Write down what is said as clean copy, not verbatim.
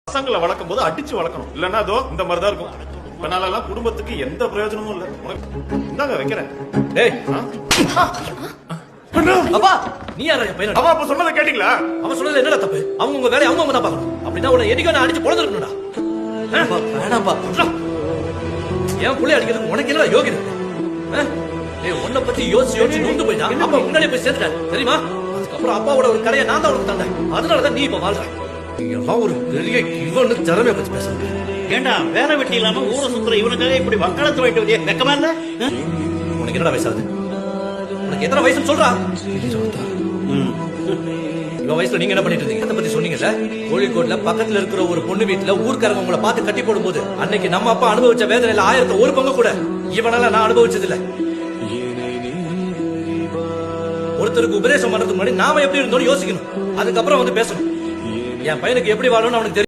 பசங்களை வளர்க்கும் போது அடிச்சு வளர்க்கணும், இல்லன்னா அதோ இந்த மாதிரிதான் இருக்கும். இப்ப குடும்பத்துக்கு எந்த பிரயோஜனமும் இல்ல. இந்தாங்க வைக்கிறேன். டேய் அப்பா, நீ யாரா என் பையன்? அவன் அப்ப சொன்னதை கேட்டீங்களா? அவன் சொன்னது என்னடா தப்பு? அவங்க உங்க வேலையை அவங்க தான் பார்க்கணும். அப்படின்னா உன்னை எதுக்கு நான் அடிச்சு பொழந்துருக்கணும்டா. வேணாம்பா, என் புள்ளை அடிக்கிறதுக்கு உனக்கு என்ன யோகியம்? உன்னை பத்தி யோசிச்சு நொந்து போயிட்டா அப்பா முன்னாடியே போய் சேர்த்துட்டாரு தெரியுமா? அதுக்கப்புறம் அப்பாவோட ஒரு கடையை நான் தான் உனக்கு தந்தேன். அதனாலதான் நீ இப்ப வாழ்ற. எல்லாம் ஒரு பெரிய இவனு திறமையை பத்தி பேசுறேன். ஏண்டா வேலை வெட்டி இல்லாம ஊரை சுத்துற இவனுக்காக இப்படி வக்காலத்து வாங்கிட்டு வந்தியா? வெக்கமா இல்ல? உனக்கு என்னடா வயசாகுது? உனக்கு எத்தனை வயசுன்னு சொல்றா? இவன் வயசுல நீங்க என்ன பண்ணிட்டு இருந்தீங்க? அதை பத்தி சொன்னீங்கல்ல. கோழிக்கோட்ல பக்கத்துல இருக்கிற ஒரு பொண்ணு வீட்டுல ஊர்க்காரங்க உங்களை பார்த்து கட்டி போடும் போது அன்னைக்கு நம்ம அப்பா அனுபவிச்ச வேதனையில 1000 ஒரு பங்கு கூட இவனால நான் அனுபவிச்சது இல்ல. ஒருத்தருக்கு உபதேசம் பண்றதுக்கு முன்னாடி நாம எப்படி இருந்தோம் யோசிக்கணும், அதுக்கப்புறம் வந்து பேசணும். என் பையனுக்கு எப்படி வாழணும்னு அவனுக்கு தெரியும்.